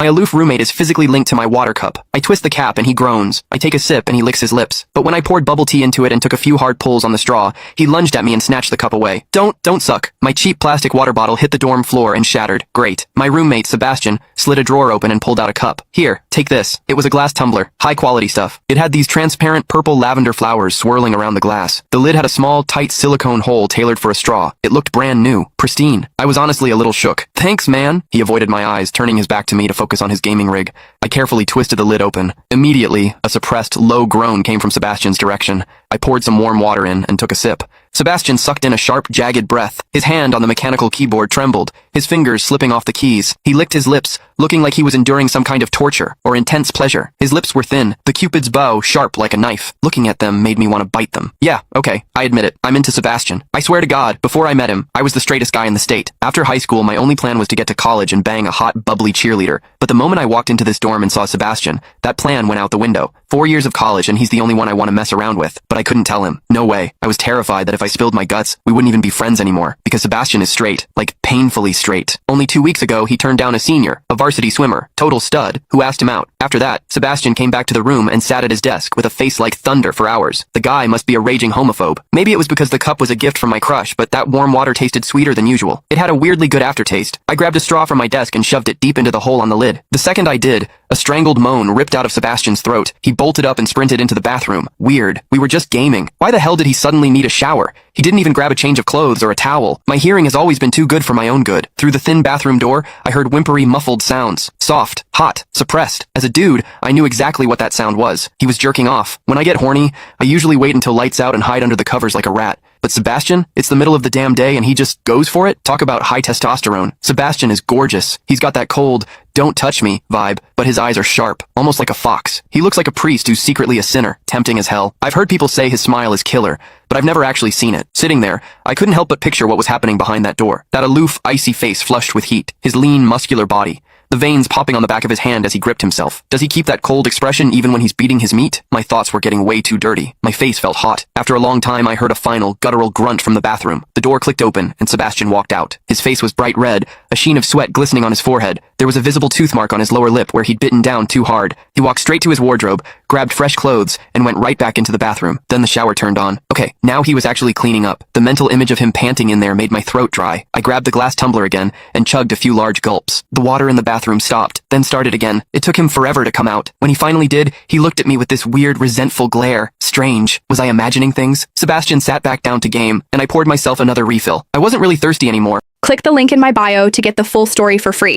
My aloof roommate is physically linked to my water cup. I twist the cap and he groans. I take a sip and he licks his lips. But when I poured bubble tea into it and took a few hard pulls on the straw, he lunged at me and snatched the cup away. Don't suck. My cheap plastic water bottle hit the dorm floor and shattered. Great. My roommate, Sebastian, slid a drawer open and pulled out a cup. Here, take this. It was a glass tumbler. High quality stuff. It had these transparent purple lavender flowers swirling around the glass. The lid had a small, tight silicone hole tailored for a straw. It looked brand new. Pristine. I was honestly a little shook. Thanks, man. He avoided my eyes, turning his back to me to focus on his gaming rig. I carefully twisted the lid open. Immediately, a suppressed, low groan came from Sebastian's direction. I poured some warm water in and took a sip. Sebastian sucked in a sharp, jagged breath. His hand on the mechanical keyboard trembled, his fingers slipping off the keys. He licked his lips, looking like he was enduring some kind of torture or intense pleasure. His lips were thin, the cupid's bow sharp like a knife. Looking at them made me want to bite them. Yeah, okay, I admit it. I'm into Sebastian. I swear to God, before I met him, I was the straightest guy in the state. After high school, my only plan was to get to college and bang a hot, bubbly cheerleader. But the moment I walked into this dorm and saw Sebastian, that plan went out the window. 4 years of college and he's the only one I want to mess around with. But I couldn't tell him. No way. I was terrified that if I spilled my guts, we wouldn't even be friends anymore. Because Sebastian is straight. Like, painfully straight. Only 2 weeks ago, he turned down a senior, a varsity swimmer, total stud, who asked him out. After that, Sebastian came back to the room and sat at his desk with a face like thunder for hours. The guy must be a raging homophobe. Maybe it was because the cup was a gift from my crush, but that warm water tasted sweeter than usual. It had a weirdly good aftertaste. I grabbed a straw from my desk and shoved it deep into the hole on the lid. The second I did, a strangled moan ripped out of Sebastian's throat. He bolted up and sprinted into the bathroom. Weird. We were just gaming. Why the hell did he suddenly need a shower? He didn't even grab a change of clothes or a towel. My hearing has always been too good for my own good. Through the thin bathroom door, I heard whimpery, muffled sounds. Soft, hot, suppressed. As a dude, I knew exactly what that sound was. He was jerking off. When I get horny, I usually wait until lights out and hide under the covers like a rat. But Sebastian, it's the middle of the damn day and he just goes for it? Talk about high testosterone. Sebastian is gorgeous. He's got that cold, don't touch me vibe, but his eyes are sharp, almost like a fox. He looks like a priest who's secretly a sinner, tempting as hell. I've heard people say his smile is killer, but I've never actually seen it. Sitting there, I couldn't help but picture what was happening behind that door. That aloof, icy face flushed with heat, his lean, muscular body. The veins popping on the back of his hand as he gripped himself. Does he keep that cold expression even when he's beating his meat? My thoughts were getting way too dirty. My face felt hot. After a long time, I heard a final, guttural grunt from the bathroom. The door clicked open, and Sebastian walked out. His face was bright red, a sheen of sweat glistening on his forehead. There was a visible tooth mark on his lower lip where he'd bitten down too hard. He walked straight to his wardrobe, grabbed fresh clothes, and went right back into the bathroom. Then the shower turned on. Okay, now he was actually cleaning up. The mental image of him panting in there made my throat dry. I grabbed the glass tumbler again and chugged a few large gulps. The water in the bathroom stopped, then started again. It took him forever to come out. When he finally did, he looked at me with this weird, resentful glare. Strange. Was I imagining things? Sebastian sat back down to game, and I poured myself another refill. I wasn't really thirsty anymore. Click the link in my bio to get the full story for free.